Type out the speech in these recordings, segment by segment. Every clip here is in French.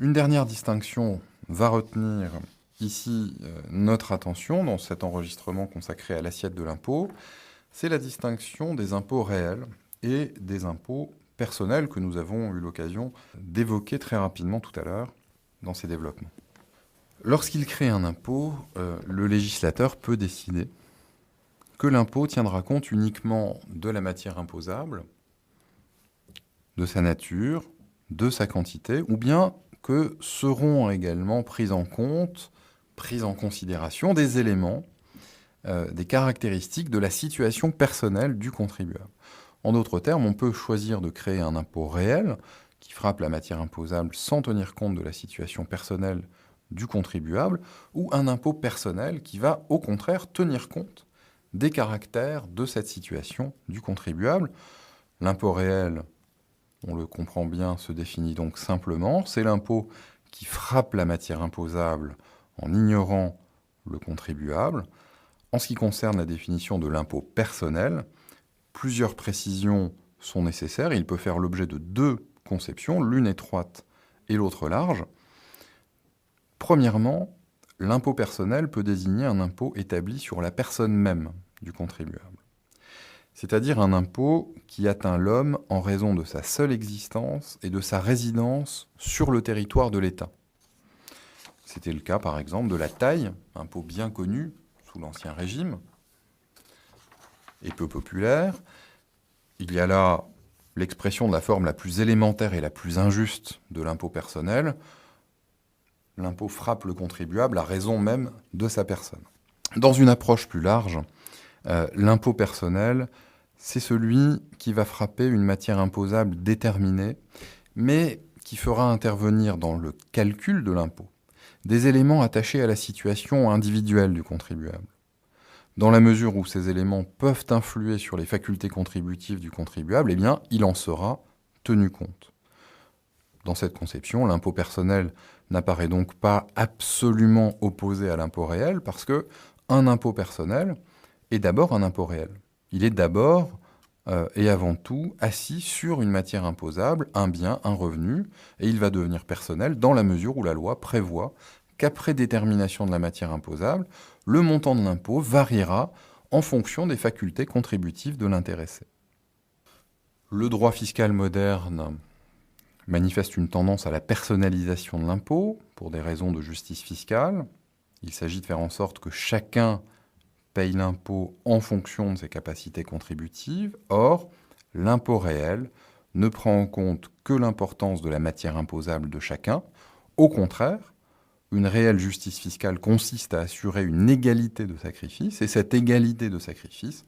Une dernière distinction va retenir ici notre attention dans cet enregistrement consacré à l'assiette de l'impôt, c'est la distinction des impôts réels et des impôts personnels que nous avons eu l'occasion d'évoquer très rapidement tout à l'heure dans ces développements. Lorsqu'il crée un impôt, le législateur peut décider que l'impôt tiendra compte uniquement de la matière imposable, de sa nature, de sa quantité, ou bien que seront également pris en considération des éléments, des caractéristiques de la situation personnelle du contribuable. En d'autres termes, on peut choisir de créer un impôt réel qui frappe la matière imposable sans tenir compte de la situation personnelle du contribuable, ou un impôt personnel qui va au contraire tenir compte des caractères de cette situation du contribuable. L'impôt réel, on le comprend bien, se définit donc simplement. C'est l'impôt qui frappe la matière imposable en ignorant le contribuable. En ce qui concerne la définition de l'impôt personnel, plusieurs précisions sont nécessaires. Il peut faire l'objet de deux conceptions, l'une étroite et l'autre large. Premièrement, l'impôt personnel peut désigner un impôt établi sur la personne même du contribuable, c'est-à-dire un impôt qui atteint l'homme en raison de sa seule existence et de sa résidence sur le territoire de l'État. C'était le cas, par exemple, de la taille, impôt bien connu sous l'Ancien Régime et peu populaire. Il y a là l'expression de la forme la plus élémentaire et la plus injuste de l'impôt personnel. L'impôt frappe le contribuable à raison même de sa personne. Dans une approche plus large, l'impôt personnel, c'est celui qui va frapper une matière imposable déterminée, mais qui fera intervenir dans le calcul de l'impôt des éléments attachés à la situation individuelle du contribuable. Dans la mesure où ces éléments peuvent influer sur les facultés contributives du contribuable, eh bien, il en sera tenu compte. Dans cette conception, l'impôt personnel n'apparaît donc pas absolument opposé à l'impôt réel, parce que un impôt personnel est d'abord un impôt réel. Il est d'abord et avant tout assis sur une matière imposable, un bien, un revenu, et il va devenir personnel dans la mesure où la loi prévoit qu'après détermination de la matière imposable, le montant de l'impôt variera en fonction des facultés contributives de l'intéressé. Le droit fiscal moderne manifeste une tendance à la personnalisation de l'impôt pour des raisons de justice fiscale. Il s'agit de faire en sorte que chacun paye l'impôt en fonction de ses capacités contributives. Or, l'impôt réel ne prend en compte que l'importance de la matière imposable de chacun. Au contraire, une réelle justice fiscale consiste à assurer une égalité de sacrifice, et cette égalité de sacrifice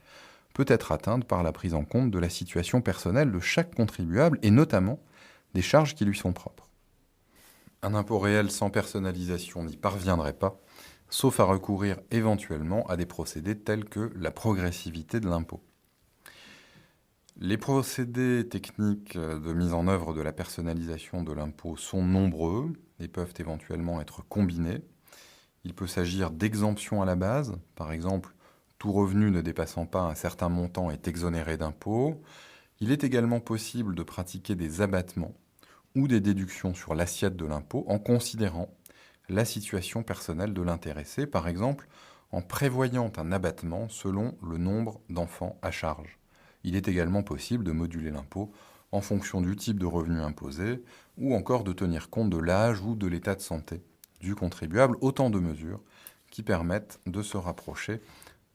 peut être atteinte par la prise en compte de la situation personnelle de chaque contribuable, et notamment des charges qui lui sont propres. Un impôt réel sans personnalisation n'y parviendrait pas, sauf à recourir éventuellement à des procédés tels que la progressivité de l'impôt. Les procédés techniques de mise en œuvre de la personnalisation de l'impôt sont nombreux et peuvent éventuellement être combinés. Il peut s'agir d'exemptions à la base, par exemple, tout revenu ne dépassant pas un certain montant est exonéré d'impôt. Il est également possible de pratiquer des abattements ou des déductions sur l'assiette de l'impôt en considérant la situation personnelle de l'intéressé, par exemple en prévoyant un abattement selon le nombre d'enfants à charge. Il est également possible de moduler l'impôt en fonction du type de revenu imposé ou encore de tenir compte de l'âge ou de l'état de santé du contribuable, autant de mesures qui permettent de se rapprocher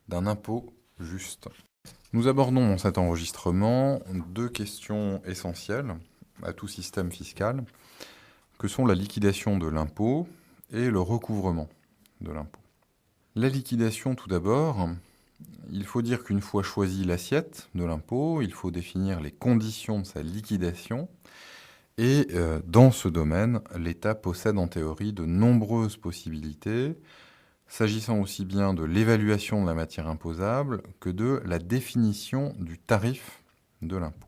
d'un impôt juste. Nous abordons dans cet enregistrement deux questions essentielles à tout système fiscal, que sont la liquidation de l'impôt et le recouvrement de l'impôt. La liquidation, tout d'abord, il faut dire qu'une fois choisie l'assiette de l'impôt, il faut définir les conditions de sa liquidation. Et dans ce domaine, l'État possède en théorie de nombreuses possibilités, s'agissant aussi bien de l'évaluation de la matière imposable que de la définition du tarif de l'impôt.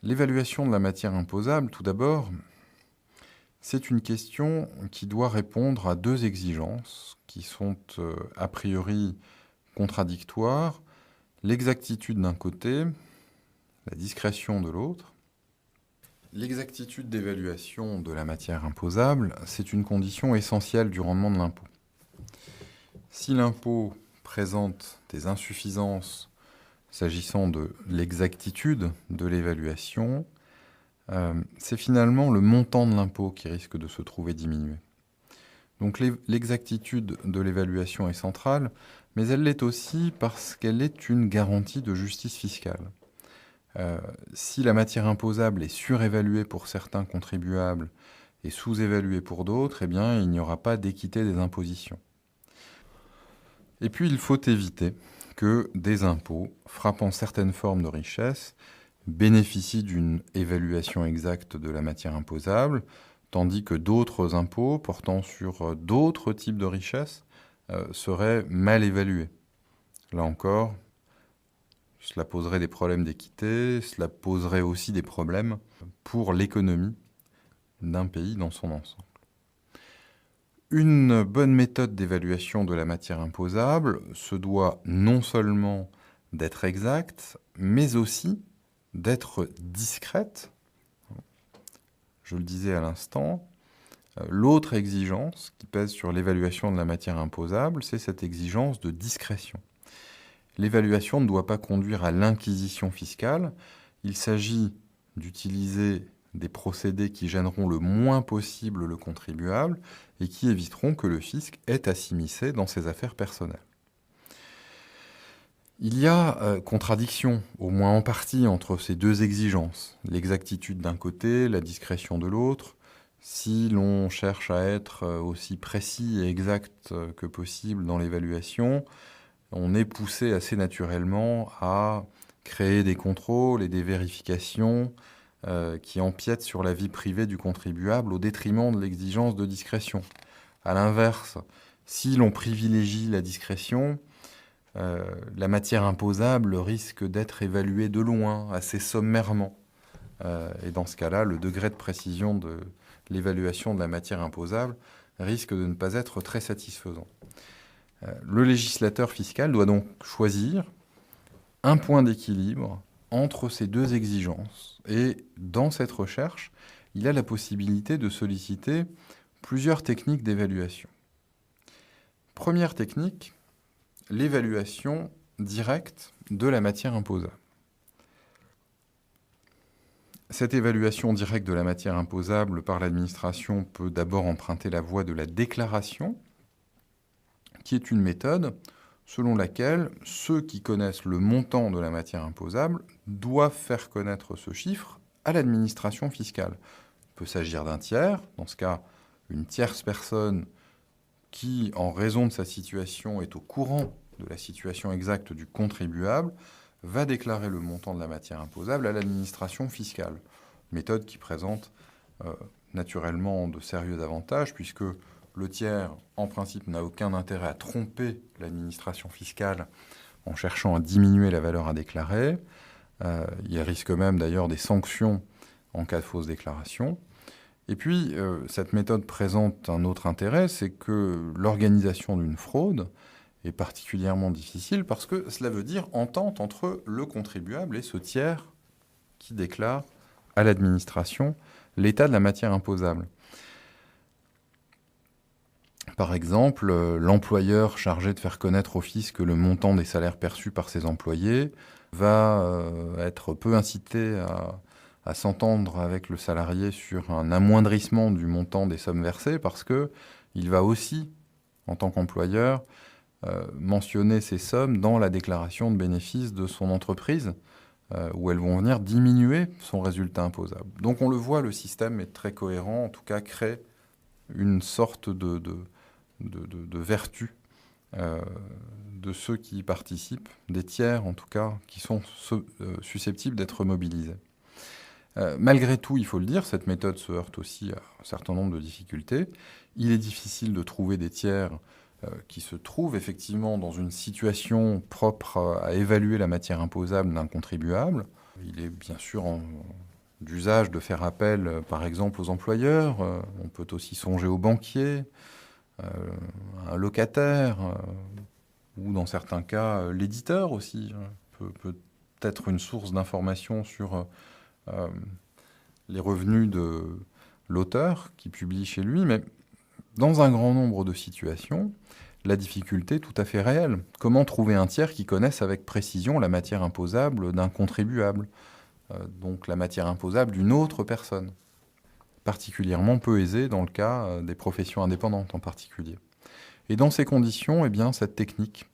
L'évaluation de la matière imposable, tout d'abord, c'est une question qui doit répondre à deux exigences qui sont a priori contradictoires, l'exactitude d'un côté, la discrétion de l'autre. L'exactitude d'évaluation de la matière imposable, c'est une condition essentielle du rendement de l'impôt. Si l'impôt présente des insuffisances s'agissant de l'exactitude de l'évaluation, c'est finalement le montant de l'impôt qui risque de se trouver diminué. Donc l'exactitude de l'évaluation est centrale, mais elle l'est aussi parce qu'elle est une garantie de justice fiscale. Si la matière imposable est surévaluée pour certains contribuables et sous-évaluée pour d'autres, eh bien, il n'y aura pas d'équité des impositions. Et puis, il faut éviter que des impôts frappant certaines formes de richesse bénéficient d'une évaluation exacte de la matière imposable, tandis que d'autres impôts portant sur d'autres types de richesses seraient mal évalués. Là encore, cela poserait des problèmes d'équité, cela poserait aussi des problèmes pour l'économie d'un pays dans son ensemble. Une bonne méthode d'évaluation de la matière imposable se doit non seulement d'être exacte, mais aussi d'être discrète. Je le disais à l'instant, l'autre exigence qui pèse sur l'évaluation de la matière imposable, c'est cette exigence de discrétion. L'évaluation ne doit pas conduire à l'inquisition fiscale. Il s'agit d'utiliser des procédés qui gêneront le moins possible le contribuable et qui éviteront que le fisc ait à s'immiscer dans ses affaires personnelles. Il y a contradiction, au moins en partie, entre ces deux exigences, l'exactitude d'un côté, la discrétion de l'autre. Si l'on cherche à être aussi précis et exact que possible dans l'évaluation, on est poussé assez naturellement à créer des contrôles et des vérifications qui empiètent sur la vie privée du contribuable au détriment de l'exigence de discrétion. À l'inverse, si l'on privilégie la discrétion, la matière imposable risque d'être évaluée de loin, assez sommairement. Et dans ce cas-là, le degré de précision de l'évaluation de la matière imposable risque de ne pas être très satisfaisant. Le législateur fiscal doit donc choisir un point d'équilibre entre ces deux exigences. Et dans cette recherche, il a la possibilité de solliciter plusieurs techniques d'évaluation. Première technique, l'évaluation directe de la matière imposable. Cette évaluation directe de la matière imposable par l'administration peut d'abord emprunter la voie de la déclaration, qui est une méthode selon laquelle ceux qui connaissent le montant de la matière imposable doivent faire connaître ce chiffre à l'administration fiscale. Il peut s'agir d'un tiers, dans ce cas, une tierce personne qui, en raison de sa situation, est au courant de la situation exacte du contribuable, va déclarer le montant de la matière imposable à l'administration fiscale. Méthode qui présente naturellement de sérieux avantages, puisque le tiers, en principe, n'a aucun intérêt à tromper l'administration fiscale en cherchant à diminuer la valeur à déclarer. Il risque même d'ailleurs des sanctions en cas de fausse déclaration. Et puis, cette méthode présente un autre intérêt, c'est que l'organisation d'une fraude est particulièrement difficile parce que cela veut dire entente entre le contribuable et ce tiers qui déclare à l'administration l'état de la matière imposable. Par exemple, l'employeur chargé de faire connaître au fisc le montant des salaires perçus par ses employés va être peu incité à s'entendre avec le salarié sur un amoindrissement du montant des sommes versées parce qu'il va aussi, en tant qu'employeur, mentionner ces sommes dans la déclaration de bénéfices de son entreprise où elles vont venir diminuer son résultat imposable. Donc on le voit, le système est très cohérent, en tout cas crée une sorte de vertu de ceux qui y participent, des tiers en tout cas, qui sont susceptibles d'être mobilisés. Malgré tout, il faut le dire, cette méthode se heurte aussi à un certain nombre de difficultés. Il est difficile de trouver des tiers qui se trouvent effectivement dans une situation propre à évaluer la matière imposable d'un contribuable. Il est bien sûr d'usage de faire appel, par exemple, aux employeurs. On peut aussi songer aux banquiers, un locataire, ou dans certains cas, l'éditeur aussi peut être une source d'information sur les revenus de l'auteur qui publie chez lui, mais dans un grand nombre de situations, la difficulté est tout à fait réelle. Comment trouver un tiers qui connaisse avec précision la matière imposable d'un contribuable, donc la matière imposable d'une autre personne, particulièrement peu aisée dans le cas des professions indépendantes en particulier. Et dans ces conditions, eh bien, cette technique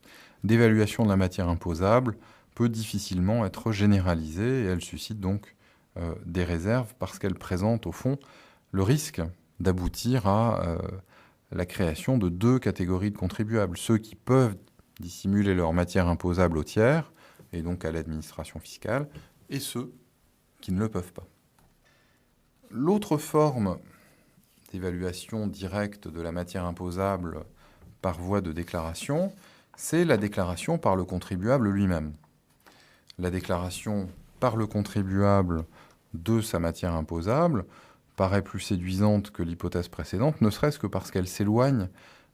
d'évaluation de la matière imposable peut difficilement être généralisée et elle suscite donc des réserves parce qu'elle présente au fond le risque d'aboutir à la création de deux catégories de contribuables. Ceux qui peuvent dissimuler leur matière imposable au tiers et donc à l'administration fiscale et ceux qui ne le peuvent pas. L'autre forme d'évaluation directe de la matière imposable par voie de déclaration, c'est la déclaration par le contribuable lui-même. La déclaration par le contribuable de sa matière imposable paraît plus séduisante que l'hypothèse précédente, ne serait-ce que parce qu'elle s'éloigne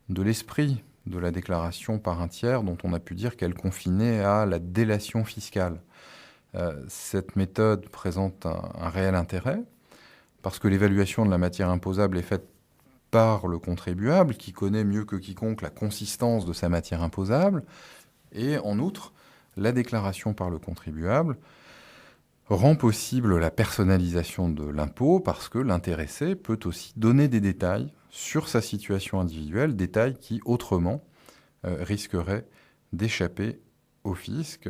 de l'esprit de la déclaration par un tiers dont on a pu dire qu'elle confinait à la délation fiscale. Cette méthode présente un réel intérêt parce que l'évaluation de la matière imposable est faite par le contribuable, qui connaît mieux que quiconque la consistance de sa matière imposable, et en outre, la déclaration par le contribuable rend possible la personnalisation de l'impôt parce que l'intéressé peut aussi donner des détails sur sa situation individuelle, détails qui autrement risqueraient d'échapper au fisc.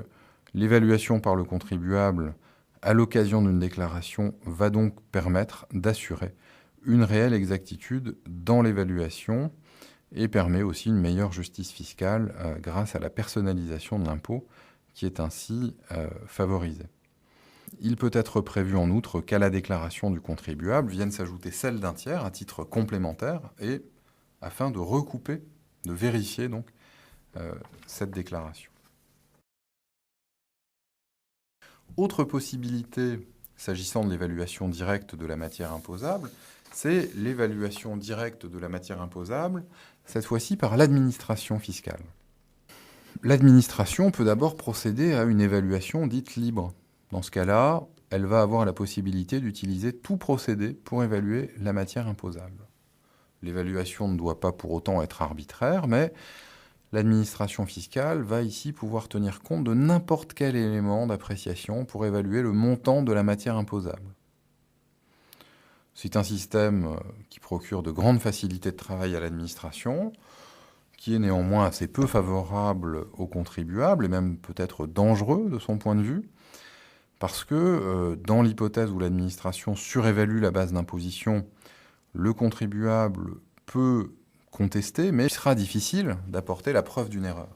L'évaluation par le contribuable à l'occasion d'une déclaration va donc permettre d'assurer une réelle exactitude dans l'évaluation et permet aussi une meilleure justice fiscale grâce à la personnalisation de l'impôt qui est ainsi favorisée. Il peut être prévu en outre qu'à la déclaration du contribuable vienne s'ajouter celle d'un tiers à titre complémentaire et afin de recouper, de vérifier donc cette déclaration. Autre possibilité s'agissant de l'évaluation directe de la matière imposable, c'est l'évaluation directe de la matière imposable, cette fois-ci par l'administration fiscale. L'administration peut d'abord procéder à une évaluation dite libre. Dans ce cas-là, elle va avoir la possibilité d'utiliser tout procédé pour évaluer la matière imposable. L'évaluation ne doit pas pour autant être arbitraire, mais l'administration fiscale va ici pouvoir tenir compte de n'importe quel élément d'appréciation pour évaluer le montant de la matière imposable. C'est un système qui procure de grandes facilités de travail à l'administration, qui est néanmoins assez peu favorable aux contribuables et même peut-être dangereux de son point de vue, parce que dans l'hypothèse où l'administration surévalue la base d'imposition, le contribuable peut contester, mais il sera difficile d'apporter la preuve d'une erreur.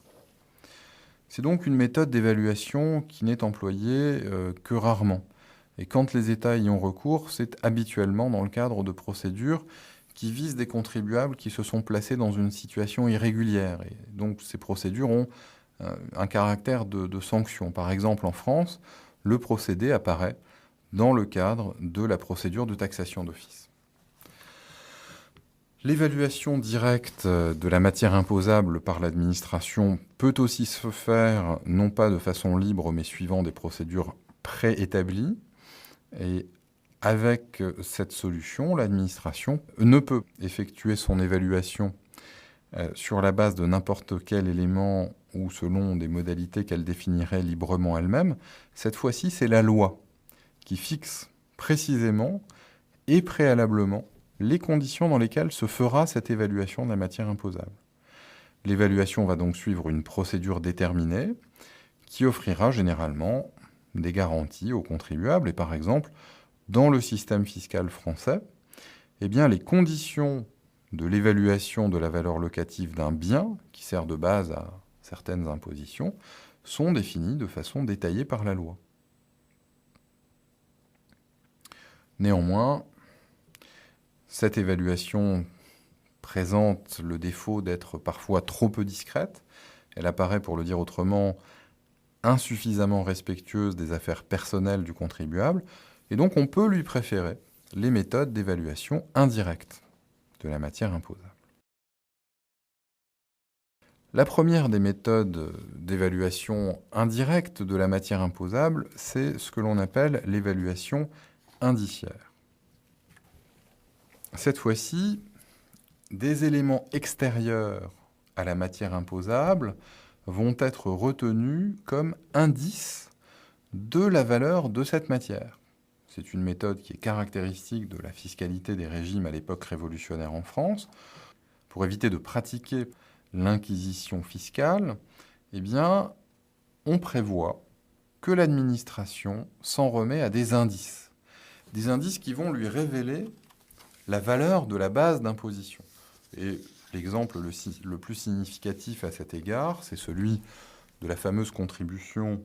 C'est donc une méthode d'évaluation qui n'est employée que rarement. Et quand les États y ont recours, c'est habituellement dans le cadre de procédures qui visent des contribuables qui se sont placés dans une situation irrégulière. Et donc ces procédures ont un caractère de sanction. Par exemple, en France, le procédé apparaît dans le cadre de la procédure de taxation d'office. L'évaluation directe de la matière imposable par l'administration peut aussi se faire, non pas de façon libre, mais suivant des procédures préétablies. Et avec cette solution, l'administration ne peut effectuer son évaluation sur la base de n'importe quel élément ou selon des modalités qu'elle définirait librement elle-même. Cette fois-ci, c'est la loi qui fixe précisément et préalablement les conditions dans lesquelles se fera cette évaluation de la matière imposable. L'évaluation va donc suivre une procédure déterminée qui offrira généralement des garanties aux contribuables. Et par exemple, dans le système fiscal français, eh bien, les conditions de l'évaluation de la valeur locative d'un bien, qui sert de base à certaines impositions, sont définies de façon détaillée par la loi. Néanmoins, cette évaluation présente le défaut d'être parfois trop peu discrète. Elle apparaît, pour le dire autrement, insuffisamment respectueuse des affaires personnelles du contribuable, et donc on peut lui préférer les méthodes d'évaluation indirecte de la matière imposable. La première des méthodes d'évaluation indirecte de la matière imposable, c'est ce que l'on appelle l'évaluation indiciaire. Cette fois-ci, des éléments extérieurs à la matière imposable vont être retenus comme indices de la valeur de cette matière. C'est une méthode qui est caractéristique de la fiscalité des régimes à l'époque révolutionnaire en France. Pour éviter de pratiquer l'inquisition fiscale, eh bien, on prévoit que l'administration s'en remet à des indices qui vont lui révéler la valeur de la base d'imposition. Et l'exemple le plus significatif à cet égard, c'est celui de la fameuse contribution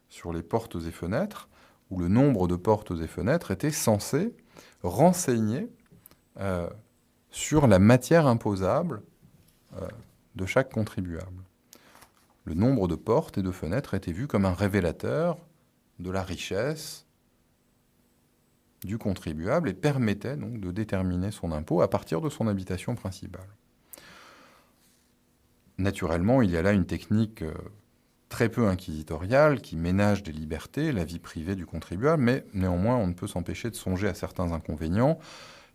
sur les portes et fenêtres, où le nombre de portes et fenêtres était censé renseigner sur la matière imposable de chaque contribuable. Le nombre de portes et de fenêtres était vu comme un révélateur de la richesse du contribuable et permettait donc de déterminer son impôt à partir de son habitation principale. Naturellement, il y a là une technique très peu inquisitoriale qui ménage des libertés, la vie privée du contribuable, mais néanmoins, on ne peut s'empêcher de songer à certains inconvénients.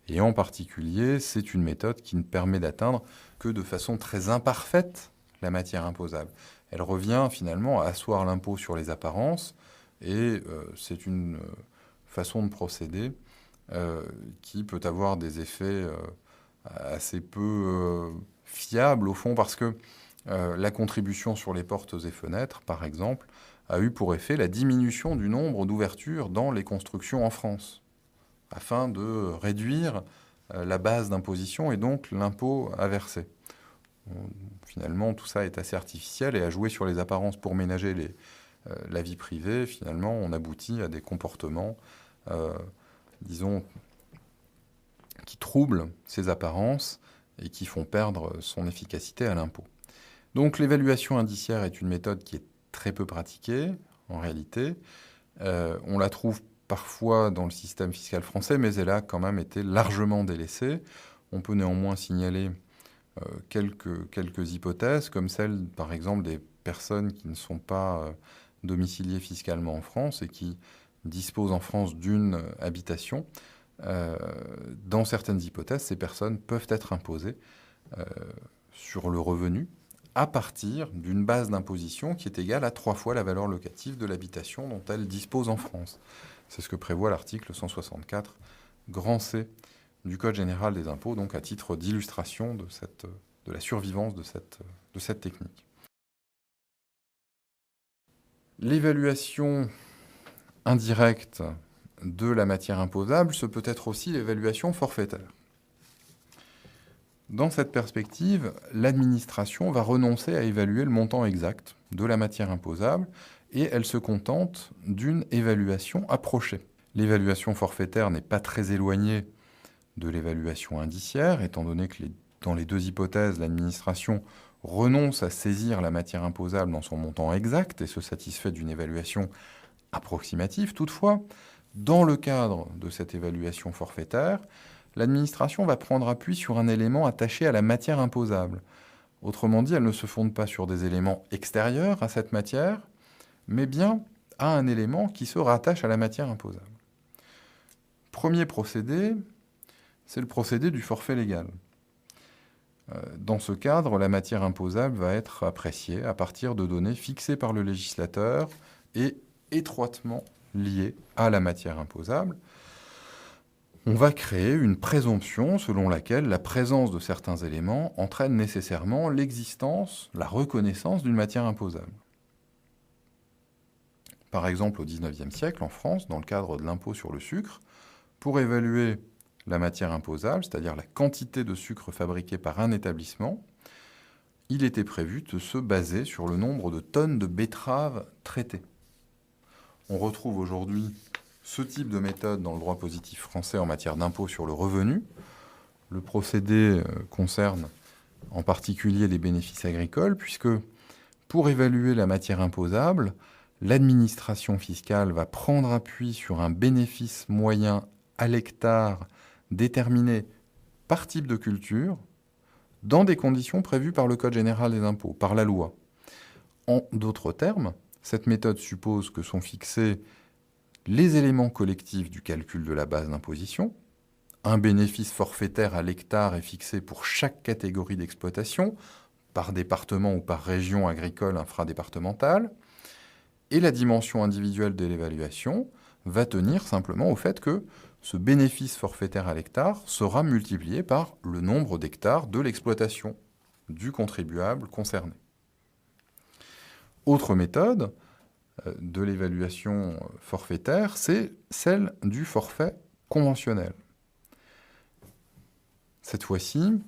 Et en particulier, c'est une méthode qui ne permet d'atteindre que de façon très imparfaite la matière imposable. Elle revient finalement à asseoir l'impôt sur les apparences, et c'est une façon de procéder qui peut avoir des effets assez peu fiables au fond, parce que la contribution sur les portes et fenêtres, par exemple, a eu pour effet la diminution du nombre d'ouvertures dans les constructions en France, afin de réduire la base d'imposition et donc l'impôt à verser. Finalement, tout ça est assez artificiel et à jouer sur les apparences pour ménager la vie privée, finalement, on aboutit à des comportements, disons, qui troublent ces apparences et qui font perdre son efficacité à l'impôt. Donc l'évaluation indiciaire est une méthode qui est très peu pratiquée, en réalité. On la trouve parfois dans le système fiscal français, mais elle a quand même été largement délaissée. On peut néanmoins signaler quelques hypothèses, comme celle, par exemple, des personnes qui ne sont pas domiciliées fiscalement en France et qui disposent en France d'une habitation. Dans certaines hypothèses, ces personnes peuvent être imposées sur le revenu à partir d'une base d'imposition qui est égale à 3 fois la valeur locative de l'habitation dont elles disposent en France. C'est ce que prévoit l'article 164, grand C, du Code général des impôts, donc à titre d'illustration de la survivance de cette technique. L'évaluation indirecte de la matière imposable, ce peut être aussi l'évaluation forfaitaire. Dans cette perspective, l'administration va renoncer à évaluer le montant exact de la matière imposable et elle se contente d'une évaluation approchée. L'évaluation forfaitaire n'est pas très éloignée de l'évaluation indiciaire, étant donné que dans les deux hypothèses, l'administration renonce à saisir la matière imposable dans son montant exact et se satisfait d'une évaluation approximative. Toutefois, dans le cadre de cette évaluation forfaitaire, l'administration va prendre appui sur un élément attaché à la matière imposable. Autrement dit, elle ne se fonde pas sur des éléments extérieurs à cette matière, mais bien à un élément qui se rattache à la matière imposable. Premier procédé, c'est le procédé du forfait légal. Dans ce cadre, la matière imposable va être appréciée à partir de données fixées par le législateur et étroitement liées à la matière imposable. On va créer une présomption selon laquelle la présence de certains éléments entraîne nécessairement l'existence, la reconnaissance d'une matière imposable. Par exemple, au XIXe siècle, en France, dans le cadre de l'impôt sur le sucre, pour évaluer la matière imposable, c'est-à-dire la quantité de sucre fabriqué par un établissement, il était prévu de se baser sur le nombre de tonnes de betteraves traitées. On retrouve aujourd'hui ce type de méthode dans le droit positif français en matière d'impôt sur le revenu. Le procédé concerne en particulier les bénéfices agricoles, puisque pour évaluer la matière imposable, l'administration fiscale va prendre appui sur un bénéfice moyen à l'hectare déterminé par type de culture, dans des conditions prévues par le Code général des impôts, par la loi. En d'autres termes, cette méthode suppose que sont fixés les éléments collectifs du calcul de la base d'imposition, un bénéfice forfaitaire à l'hectare est fixé pour chaque catégorie d'exploitation, par département ou par région agricole infradépartementale, et la dimension individuelle de l'évaluation va tenir simplement au fait que ce bénéfice forfaitaire à l'hectare sera multiplié par le nombre d'hectares de l'exploitation du contribuable concerné. Autre méthode de l'évaluation forfaitaire, c'est celle du forfait conventionnel. Cette fois-ci,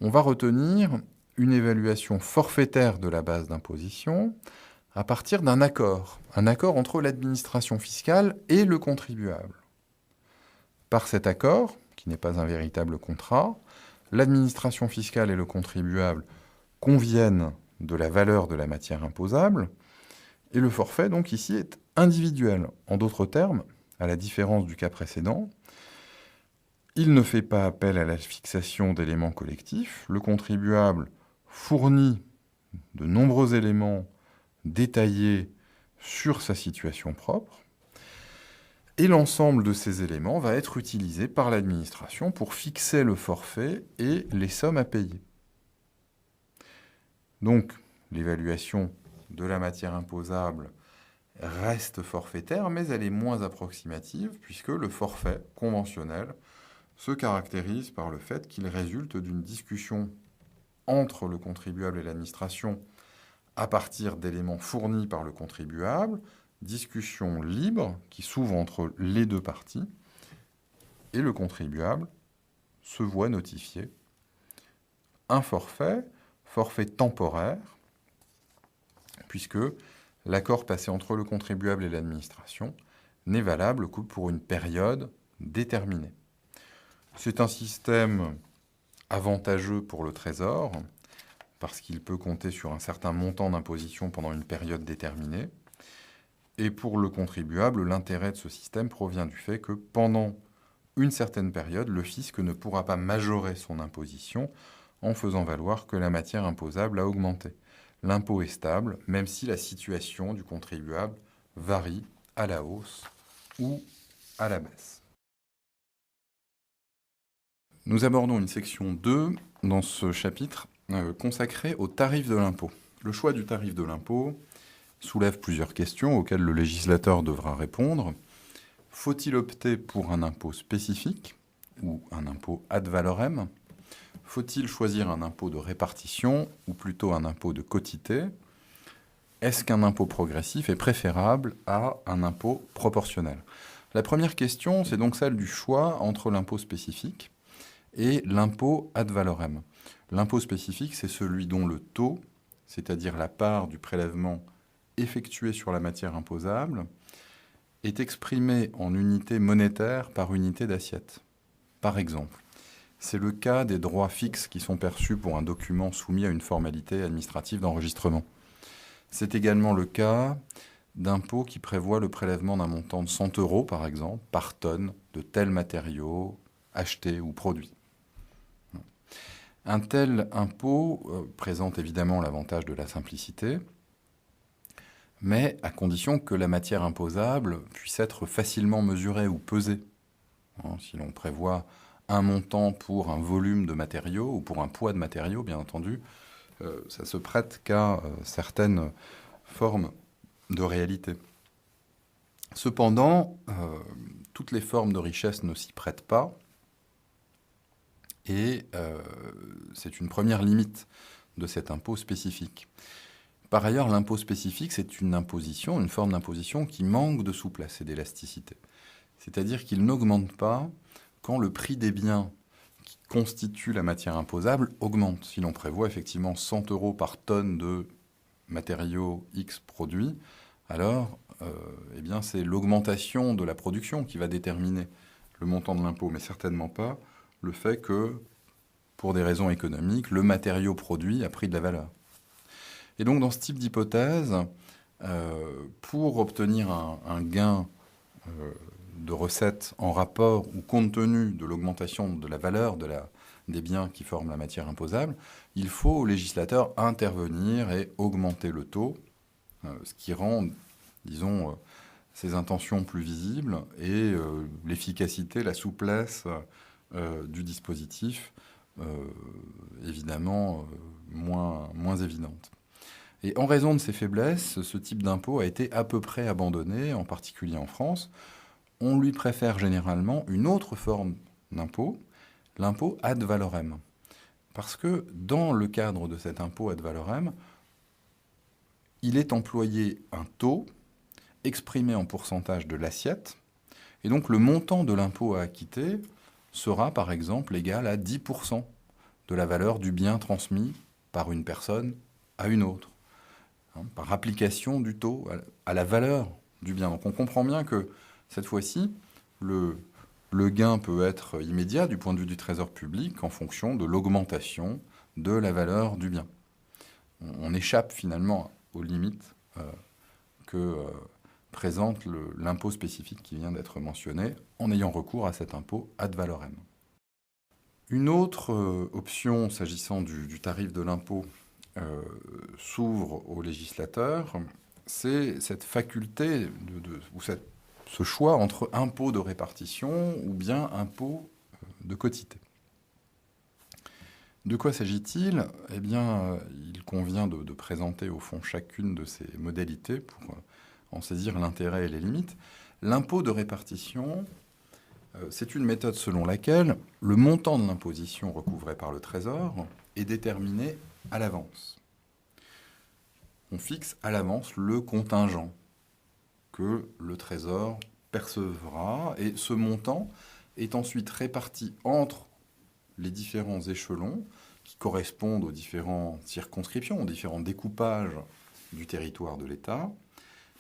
on va retenir une évaluation forfaitaire de la base d'imposition à partir d'un accord entre l'administration fiscale et le contribuable. Par cet accord, qui n'est pas un véritable contrat, l'administration fiscale et le contribuable conviennent de la valeur de la matière imposable, et le forfait, donc ici, est individuel. En d'autres termes, à la différence du cas précédent, il ne fait pas appel à la fixation d'éléments collectifs. Le contribuable fournit de nombreux éléments détaillés sur sa situation propre, et l'ensemble de ces éléments va être utilisé par l'administration pour fixer le forfait et les sommes à payer. Donc, l'évaluation de la matière imposable reste forfaitaire, mais elle est moins approximative, puisque le forfait conventionnel se caractérise par le fait qu'il résulte d'une discussion entre le contribuable et l'administration à partir d'éléments fournis par le contribuable, discussion libre qui s'ouvre entre les deux parties, et le contribuable se voit notifier un forfait temporaire, puisque l'accord passé entre le contribuable et l'administration n'est valable que pour une période déterminée. C'est un système avantageux pour le Trésor, parce qu'il peut compter sur un certain montant d'imposition pendant une période déterminée. Et pour le contribuable, l'intérêt de ce système provient du fait que pendant une certaine période, le fisc ne pourra pas majorer son imposition en faisant valoir que la matière imposable a augmenté. L'impôt est stable, même si la situation du contribuable varie à la hausse ou à la baisse. Nous abordons une section 2 dans ce chapitre consacrée au tarif de l'impôt. Le choix du tarif de l'impôt soulève plusieurs questions auxquelles le législateur devra répondre. Faut-il opter pour un impôt spécifique ou un impôt ad valorem ? Faut-il choisir un impôt de répartition ou plutôt un impôt de quotité ? Est-ce qu'un impôt progressif est préférable à un impôt proportionnel ? La première question, c'est donc celle du choix entre l'impôt spécifique et l'impôt ad valorem. L'impôt spécifique, c'est celui dont le taux, c'est-à-dire la part du prélèvement effectué sur la matière imposable, est exprimé en unité monétaire par unité d'assiette. Par exemple, c'est le cas des droits fixes qui sont perçus pour un document soumis à une formalité administrative d'enregistrement. C'est également le cas d'impôts qui prévoient le prélèvement d'un montant de 100 €, par exemple, par tonne de tels matériaux achetés ou produits. Un tel impôt présente évidemment l'avantage de la simplicité, mais à condition que la matière imposable puisse être facilement mesurée ou pesée. Si l'on prévoit un montant pour un volume de matériaux ou pour un poids de matériaux, bien entendu, ça se prête qu'à certaines formes de réalité. Cependant, toutes les formes de richesse ne s'y prêtent pas, et c'est une première limite de cet impôt spécifique. Par ailleurs, l'impôt spécifique, c'est une forme d'imposition qui manque de souplesse et d'élasticité. C'est-à-dire qu'il n'augmente pas quand le prix des biens qui constituent la matière imposable augmente. Si l'on prévoit effectivement 100 € par tonne de matériaux X produits, alors c'est l'augmentation de la production qui va déterminer le montant de l'impôt, mais certainement pas le fait que, pour des raisons économiques, le matériau produit a pris de la valeur. Et donc, dans ce type d'hypothèse, pour obtenir un gain de recettes en rapport ou compte tenu de l'augmentation de la valeur des biens qui forment la matière imposable, il faut au législateur intervenir et augmenter le taux, ce qui rend, disons, ses intentions plus visibles et l'efficacité, la souplesse du dispositif, évidemment moins évidente. Et en raison de ces faiblesses, ce type d'impôt a été à peu près abandonné, en particulier en France. On lui préfère généralement une autre forme d'impôt, l'impôt ad valorem. Parce que dans le cadre de cet impôt ad valorem, il est employé un taux exprimé en pourcentage de l'assiette, et donc le montant de l'impôt à acquitter sera par exemple égal à 10% de la valeur du bien transmis par une personne à une autre, par application du taux à la valeur du bien. Donc on comprend bien que cette fois-ci, le gain peut être immédiat du point de vue du trésor public en fonction de l'augmentation de la valeur du bien. On échappe finalement aux limites que présente l'impôt spécifique qui vient d'être mentionné en ayant recours à cet impôt ad valorem. Une autre option s'agissant du tarif de l'impôt s'ouvre au législateur, c'est cette faculté ou ce choix entre impôt de répartition ou bien impôt de quotité. De quoi s'agit-il ? Eh bien, il convient de présenter au fond chacune de ces modalités pour en saisir l'intérêt et les limites. L'impôt de répartition, c'est une méthode selon laquelle le montant de l'imposition recouvrée par le Trésor est déterminé à l'avance. On fixe à l'avance le contingent que le Trésor percevra, et ce montant est ensuite réparti entre les différents échelons qui correspondent aux différentes circonscriptions, aux différents découpages du territoire de l'État.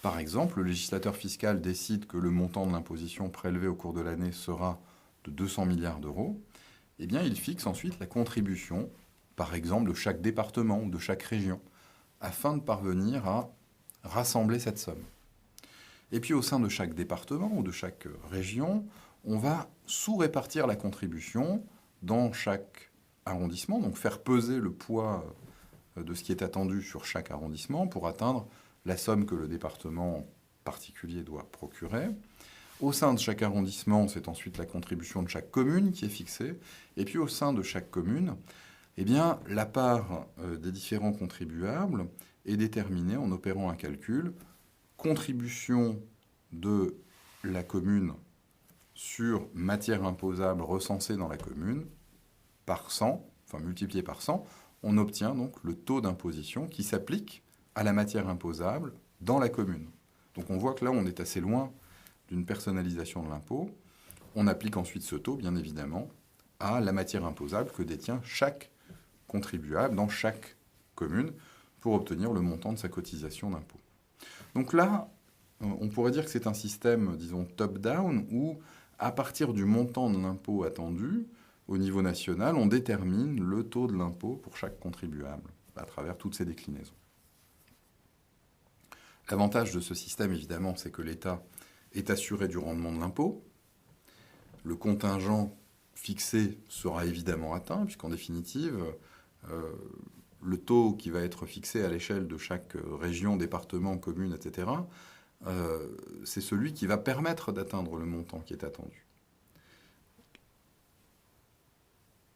Par exemple, le législateur fiscal décide que le montant de l'imposition prélevée au cours de l'année sera de 200 milliards d'euros. Eh bien, il fixe ensuite la contribution, par exemple, de chaque département ou de chaque région, afin de parvenir à rassembler cette somme. Et puis, au sein de chaque département ou de chaque région, on va sous-répartir la contribution dans chaque arrondissement, donc faire peser le poids de ce qui est attendu sur chaque arrondissement pour atteindre la somme que le département particulier doit procurer. Au sein de chaque arrondissement, c'est ensuite la contribution de chaque commune qui est fixée. Et puis au sein de chaque commune, eh bien, la part des différents contribuables est déterminée en opérant un calcul. Contribution de la commune sur matière imposable recensée dans la commune par 100, enfin multiplié par 100, on obtient donc le taux d'imposition qui s'applique à la matière imposable dans la commune. Donc on voit que là, on est assez loin d'une personnalisation de l'impôt. On applique ensuite ce taux, bien évidemment, à la matière imposable que détient chaque contribuable dans chaque commune pour obtenir le montant de sa cotisation d'impôt. Donc là, on pourrait dire que c'est un système, disons, top-down, où à partir du montant de l'impôt attendu, au niveau national, on détermine le taux de l'impôt pour chaque contribuable à travers toutes ces déclinaisons. L'avantage de ce système, évidemment, c'est que l'État est assuré du rendement de l'impôt. Le contingent fixé sera évidemment atteint, puisqu'en définitive, le taux qui va être fixé à l'échelle de chaque région, département, commune, etc., c'est celui qui va permettre d'atteindre le montant qui est attendu.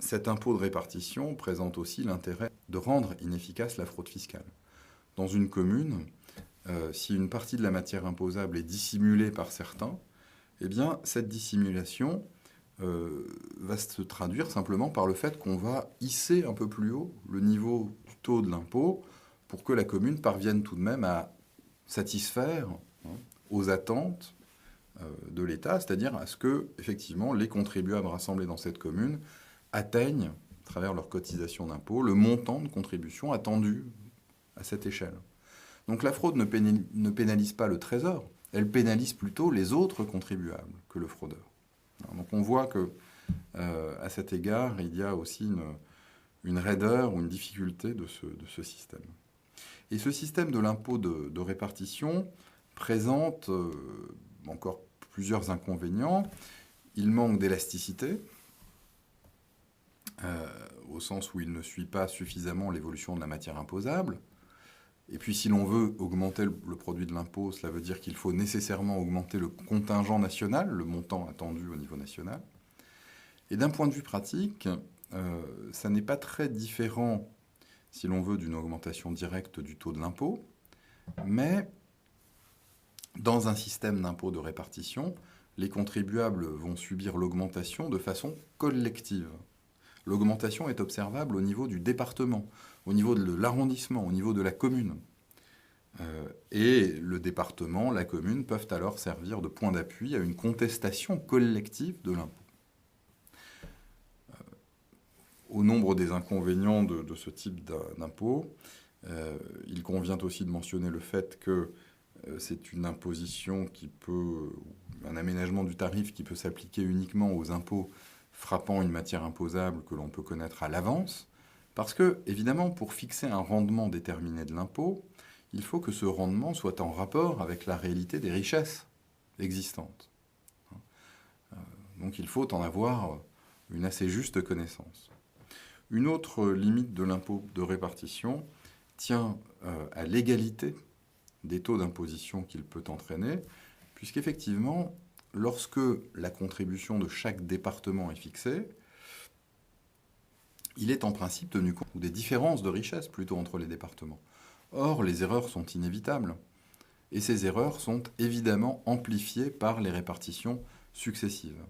Cet impôt de répartition présente aussi l'intérêt de rendre inefficace la fraude fiscale. Dans une commune, si une partie de la matière imposable est dissimulée par certains, eh bien, cette dissimulation va se traduire simplement par le fait qu'on va hisser un peu plus haut le niveau du taux de l'impôt pour que la commune parvienne tout de même à satisfaire aux attentes de l'État, c'est-à-dire à ce que, effectivement, les contribuables rassemblés dans cette commune atteignent, à travers leur cotisation d'impôt, le montant de contribution attendu à cette échelle. Donc la fraude ne pénalise pas le Trésor, elle pénalise plutôt les autres contribuables que le fraudeur. Donc on voit que, à cet égard, il y a aussi une raideur ou une difficulté de ce système. Et ce système de l'impôt de répartition présente encore plusieurs inconvénients. Il manque d'élasticité, au sens où il ne suit pas suffisamment l'évolution de la matière imposable. Et puis si l'on veut augmenter le produit de l'impôt, cela veut dire qu'il faut nécessairement augmenter le contingent national, le montant attendu au niveau national. Et d'un point de vue pratique, ça n'est pas très différent, si l'on veut, d'une augmentation directe du taux de l'impôt, mais dans un système d'impôt de répartition, les contribuables vont subir l'augmentation de façon collective. L'augmentation est observable au niveau du département, au niveau de l'arrondissement, au niveau de la commune. Et le département, la commune peuvent alors servir de point d'appui à une contestation collective de l'impôt. Au nombre des inconvénients de ce type d'impôt, il convient aussi de mentionner le fait que c'est une imposition un aménagement du tarif qui peut s'appliquer uniquement aux impôts frappant une matière imposable que l'on peut connaître à l'avance, parce que, évidemment, pour fixer un rendement déterminé de l'impôt, il faut que ce rendement soit en rapport avec la réalité des richesses existantes. Donc il faut en avoir une assez juste connaissance. Une autre limite de l'impôt de répartition tient à l'égalité des taux d'imposition qu'il peut entraîner, puisqu'effectivement, lorsque la contribution de chaque département est fixée, il est en principe tenu compte des différences de richesse plutôt entre les départements. Or, les erreurs sont inévitables, et ces erreurs sont évidemment amplifiées par les répartitions successives.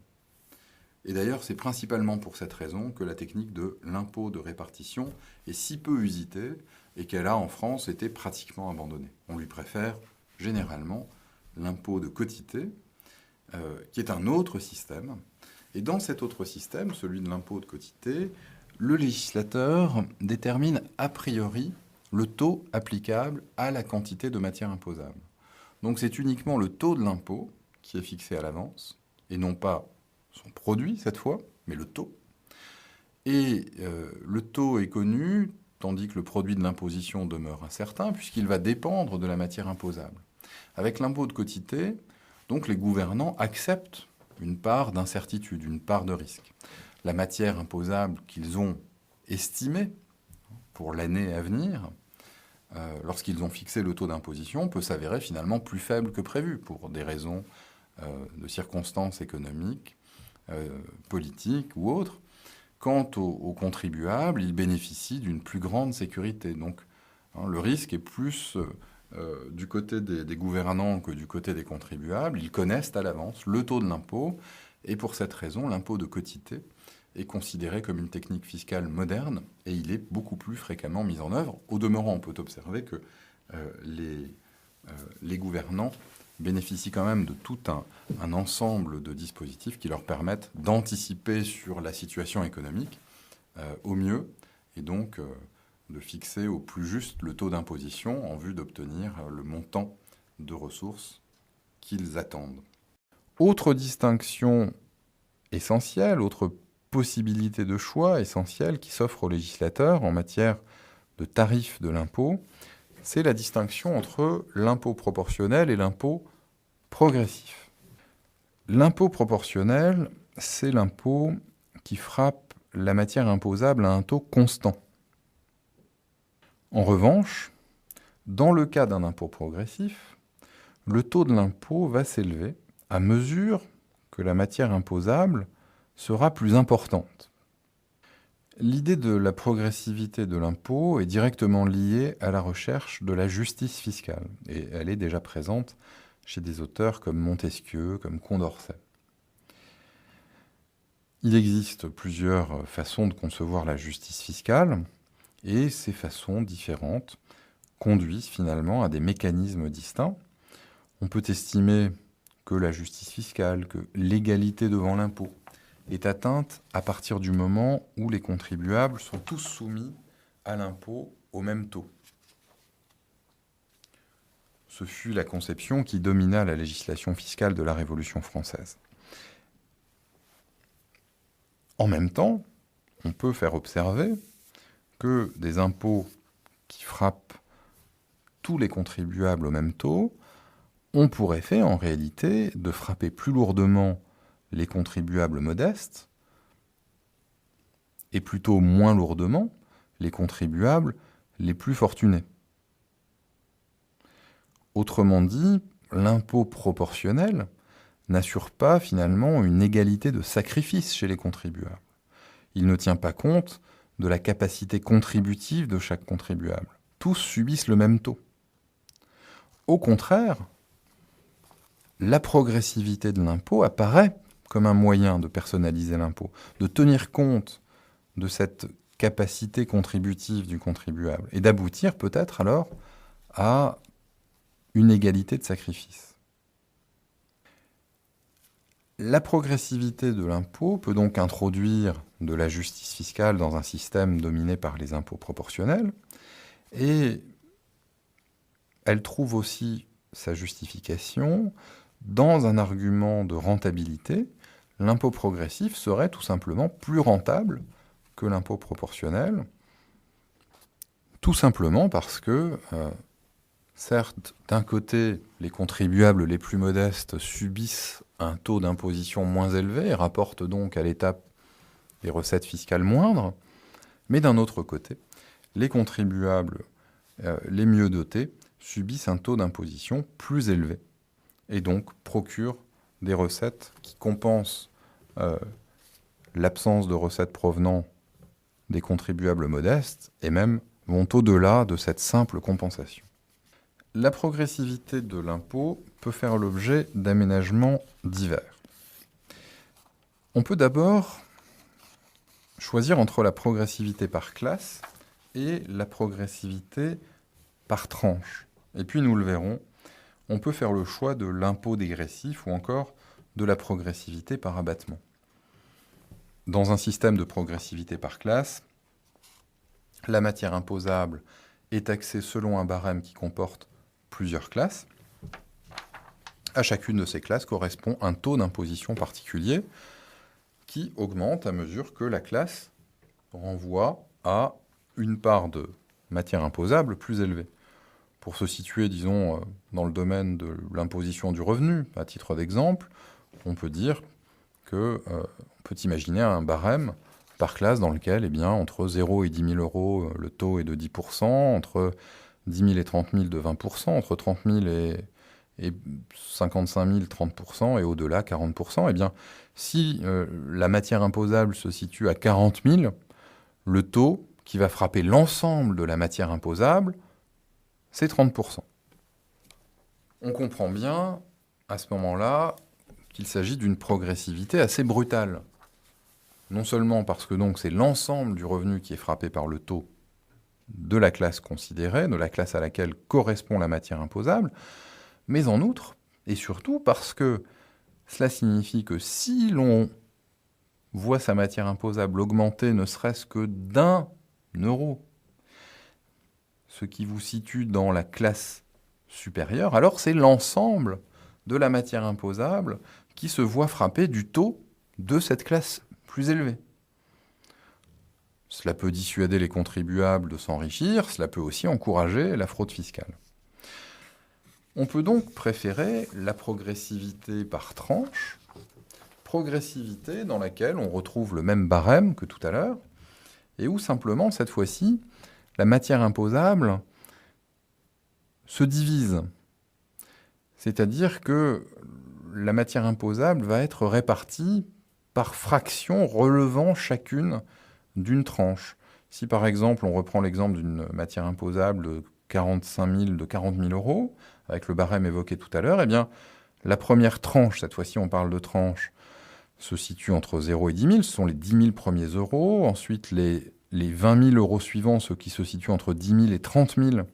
Et d'ailleurs, c'est principalement pour cette raison que la technique de l'impôt de répartition est si peu usitée et qu'elle a en France été pratiquement abandonnée. On lui préfère généralement l'impôt de quotité, qui est un autre système. Et dans cet autre système, celui de l'impôt de quotité, le législateur détermine a priori le taux applicable à la quantité de matière imposable. Donc c'est uniquement le taux de l'impôt qui est fixé à l'avance, et non pas son produit cette fois, mais le taux. Et le taux est connu, tandis que le produit de l'imposition demeure incertain, puisqu'il va dépendre de la matière imposable. Avec l'impôt de quotité, donc les gouvernants acceptent une part d'incertitude, une part de risque. La matière imposable qu'ils ont estimée pour l'année à venir, lorsqu'ils ont fixé le taux d'imposition, peut s'avérer finalement plus faible que prévu pour des raisons de circonstances économiques, politiques ou autres. Quant aux contribuables, ils bénéficient d'une plus grande sécurité. Donc le risque est plus du côté des gouvernants que du côté des contribuables. Ils connaissent à l'avance le taux de l'impôt, et pour cette raison, l'impôt de quotité est considéré comme une technique fiscale moderne, et il est beaucoup plus fréquemment mis en œuvre. Au demeurant, on peut observer que les gouvernants bénéficient quand même de tout un ensemble de dispositifs qui leur permettent d'anticiper sur la situation économique au mieux, et donc de fixer au plus juste le taux d'imposition en vue d'obtenir le montant de ressources qu'ils attendent. Autre distinction essentielle, autre possibilité de choix essentielle qui s'offre aux législateurs en matière de tarifs de l'impôt, c'est la distinction entre l'impôt proportionnel et l'impôt progressif. L'impôt proportionnel, c'est l'impôt qui frappe la matière imposable à un taux constant. En revanche, dans le cas d'un impôt progressif, le taux de l'impôt va s'élever à mesure que la matière imposable sera plus importante. L'idée de la progressivité de l'impôt est directement liée à la recherche de la justice fiscale, et elle est déjà présente chez des auteurs comme Montesquieu, comme Condorcet. Il existe plusieurs façons de concevoir la justice fiscale, et ces façons différentes conduisent finalement à des mécanismes distincts. On peut estimer que la justice fiscale, que l'égalité devant l'impôt est atteinte à partir du moment où les contribuables sont tous soumis à l'impôt au même taux. Ce fut la conception qui domina la législation fiscale de la Révolution française. En même temps, on peut faire observer que des impôts qui frappent tous les contribuables au même taux ont pour effet, en réalité, de frapper plus lourdement les contribuables modestes et plutôt moins lourdement les contribuables les plus fortunés. Autrement dit, l'impôt proportionnel n'assure pas finalement une égalité de sacrifice chez les contribuables. Il ne tient pas compte de la capacité contributive de chaque contribuable. Tous subissent le même taux. Au contraire, la progressivité de l'impôt apparaît comme un moyen de personnaliser l'impôt, de tenir compte de cette capacité contributive du contribuable et d'aboutir peut-être alors à une égalité de sacrifice. La progressivité de l'impôt peut donc introduire de la justice fiscale dans un système dominé par les impôts proportionnels, et elle trouve aussi sa justification dans un argument de rentabilité. L'impôt progressif serait tout simplement plus rentable que l'impôt proportionnel, tout simplement parce que, certes, d'un côté, les contribuables les plus modestes subissent un taux d'imposition moins élevé et rapportent donc à l'État des recettes fiscales moindres, mais d'un autre côté, les contribuables les mieux dotés subissent un taux d'imposition plus élevé et donc procurent des recettes qui compensent l'absence de recettes provenant des contribuables modestes et même vont au-delà de cette simple compensation. La progressivité de l'impôt peut faire l'objet d'aménagements divers. On peut d'abord choisir entre la progressivité par classe et la progressivité par tranche. Et puis nous le verrons, on peut faire le choix de l'impôt dégressif ou encore de la progressivité par abattement. Dans un système de progressivité par classe, la matière imposable est taxée selon un barème qui comporte plusieurs classes. À chacune de ces classes correspond un taux d'imposition particulier qui augmente à mesure que la classe renvoie à une part de matière imposable plus élevée. Pour se situer, disons, dans le domaine de l'imposition du revenu, à titre d'exemple, on peut dire qu'on peut imaginer un barème par classe dans lequel, entre 0 et 10 000 euros, le taux est de 10%, entre 10 000 et 30 000 de 20%, entre 30 000 et 55 000, 30%, et au-delà, 40%. Si la matière imposable se situe à 40 000, le taux qui va frapper l'ensemble de la matière imposable, c'est 30%. On comprend bien, à ce moment-là, qu'il s'agit d'une progressivité assez brutale. Non seulement parce que donc c'est l'ensemble du revenu qui est frappé par le taux de la classe considérée, de la classe à laquelle correspond la matière imposable, mais en outre, et surtout parce que cela signifie que si l'on voit sa matière imposable augmenter ne serait-ce que d'1 euro, ce qui vous situe dans la classe supérieure, alors c'est l'ensemble de la matière imposable qui se voit frapper du taux de cette classe plus élevée. Cela peut dissuader les contribuables de s'enrichir, cela peut aussi encourager la fraude fiscale. On peut donc préférer la progressivité par tranche, progressivité dans laquelle on retrouve le même barème que tout à l'heure, et où simplement, cette fois-ci, la matière imposable se divise. C'est-à-dire que la matière imposable va être répartie par fractions relevant chacune d'une tranche. Si par exemple, on reprend l'exemple d'une matière imposable de 40 000 euros, avec le barème évoqué tout à l'heure, la première tranche, cette fois-ci on parle de tranche, se situe entre 0 et 10 000, ce sont les 10 000 premiers euros. Ensuite, les 20 000 euros suivants, ceux qui se situent entre 10 000 et 30 000,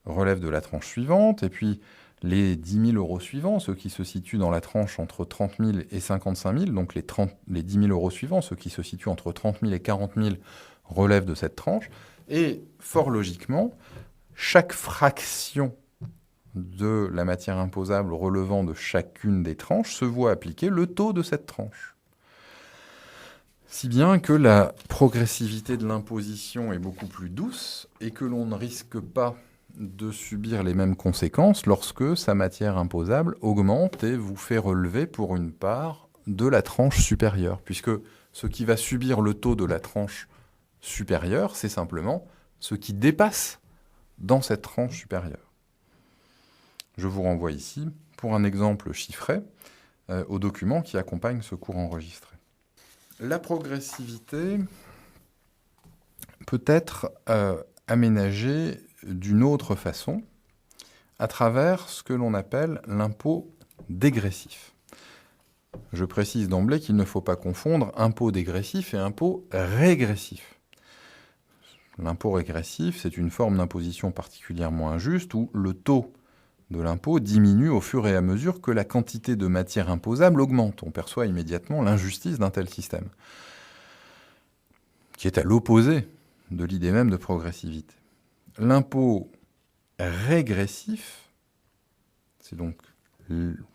relèvent de la tranche suivante. Et puis, les 10 000 euros suivants, ceux qui se situent dans la tranche entre 30 000 et 55 000, donc les 10 000 euros suivants, ceux qui se situent entre 30 000 et 40 000, relèvent de cette tranche. Et fort logiquement, chaque fraction de la matière imposable relevant de chacune des tranches se voit appliquer le taux de cette tranche. Si bien que la progressivité de l'imposition est beaucoup plus douce et que l'on ne risque pas de subir les mêmes conséquences lorsque sa matière imposable augmente et vous fait relever pour une part de la tranche supérieure, puisque ce qui va subir le taux de la tranche supérieure, c'est simplement ce qui dépasse dans cette tranche supérieure. Je vous renvoie ici, pour un exemple chiffré au document qui accompagne ce cours enregistré. La progressivité peut être aménagée d'une autre façon à travers ce que l'on appelle l'impôt dégressif. Je précise d'emblée qu'il ne faut pas confondre impôt dégressif et impôt régressif. L'impôt régressif, c'est une forme d'imposition particulièrement injuste où le taux de l'impôt diminue au fur et à mesure que la quantité de matière imposable augmente. On perçoit immédiatement l'injustice d'un tel système, qui est à l'opposé de l'idée même de progressivité. L'impôt régressif, c'est donc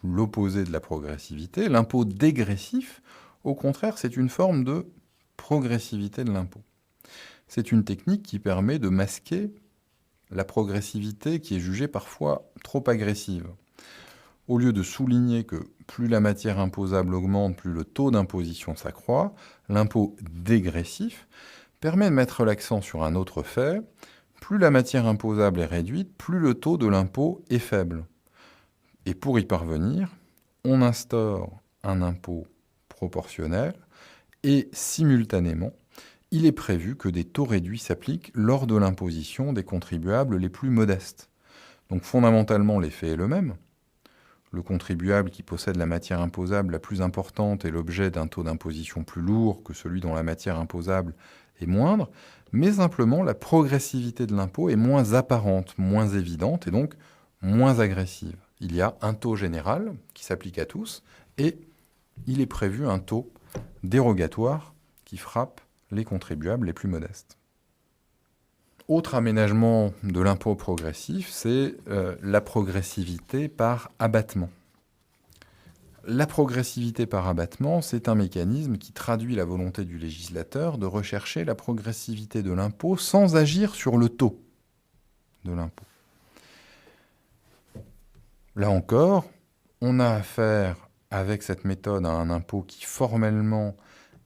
l'opposé de la progressivité. L'impôt dégressif, au contraire, c'est une forme de progressivité de l'impôt. C'est une technique qui permet de masquer la progressivité qui est jugée parfois trop agressive. Au lieu de souligner que plus la matière imposable augmente, plus le taux d'imposition s'accroît, l'impôt dégressif permet de mettre l'accent sur un autre fait. Plus la matière imposable est réduite, plus le taux de l'impôt est faible. Et pour y parvenir, on instaure un impôt proportionnel et simultanément, il est prévu que des taux réduits s'appliquent lors de l'imposition des contribuables les plus modestes. Donc fondamentalement, l'effet est le même. Le contribuable qui possède la matière imposable la plus importante est l'objet d'un taux d'imposition plus lourd que celui dont la matière imposable est moindre, mais simplement la progressivité de l'impôt est moins apparente, moins évidente et donc moins agressive. Il y a un taux général qui s'applique à tous et il est prévu un taux dérogatoire qui frappe les contribuables les plus modestes. Autre aménagement de l'impôt progressif, c'est la progressivité par abattement. La progressivité par abattement, c'est un mécanisme qui traduit la volonté du législateur de rechercher la progressivité de l'impôt sans agir sur le taux de l'impôt. Là encore, on a affaire avec cette méthode à un impôt qui formellement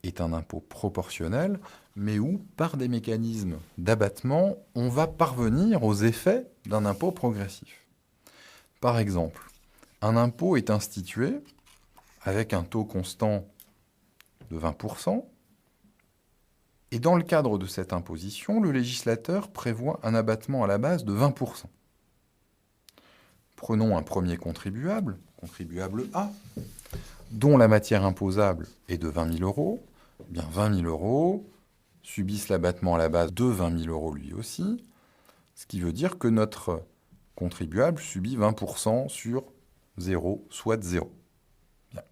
est un impôt proportionnel, mais où, par des mécanismes d'abattement, on va parvenir aux effets d'un impôt progressif. Par exemple, un impôt est institué avec un taux constant de 20%, et dans le cadre de cette imposition, le législateur prévoit un abattement à la base de 20%. Prenons un premier contribuable, contribuable A, dont la matière imposable est de 20 000 euros. Eh bien 20 000 euros subissent l'abattement à la base de 20 000 euros lui aussi, ce qui veut dire que notre contribuable subit 20% sur 0, soit 0. Bien.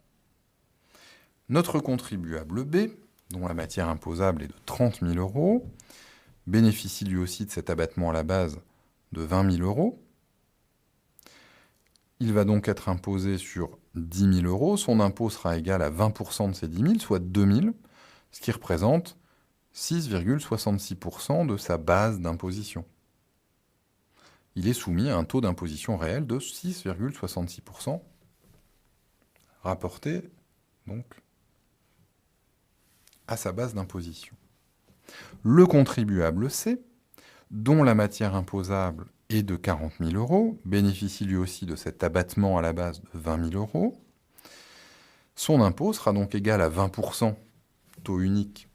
Notre contribuable B, dont la matière imposable est de 30 000 euros, bénéficie lui aussi de cet abattement à la base de 20 000 euros. Il va donc être imposé sur 10 000 euros. Son impôt sera égal à 20% de ces 10 000, soit 2 000, ce qui représente 6,66% de sa base d'imposition. Il est soumis à un taux d'imposition réel de 6,66%, rapporté donc à sa base d'imposition. Le contribuable C, dont la matière imposable est de 40 000 euros, bénéficie lui aussi de cet abattement à la base de 20 000 euros. Son impôt sera donc égal à 20%, taux unique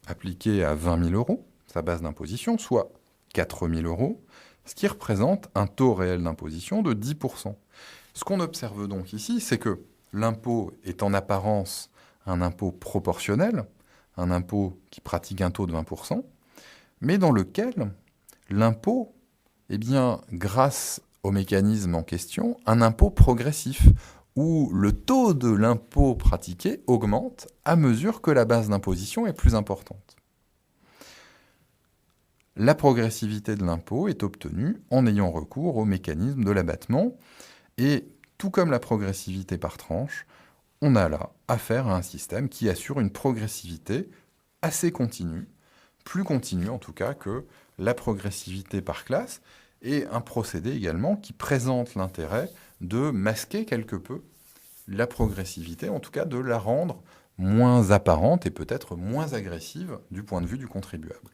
appliqué à 20 000 euros, sa base d'imposition, soit 4 000 euros, ce qui représente un taux réel d'imposition de 10%. Ce qu'on observe donc ici, c'est que l'impôt est en apparence un impôt proportionnel, un impôt qui pratique un taux de 20%, mais dans lequel l'impôt, eh bien, grâce au mécanisme en question, un impôt progressif, où le taux de l'impôt pratiqué augmente à mesure que la base d'imposition est plus importante. La progressivité de l'impôt est obtenue en ayant recours au mécanisme de l'abattement, et tout comme la progressivité par tranche, on a là affaire à un système qui assure une progressivité assez continue, plus continue en tout cas que la progressivité par classe, et un procédé également qui présente l'intérêt de masquer quelque peu la progressivité, en tout cas de la rendre moins apparente et peut-être moins agressive du point de vue du contribuable.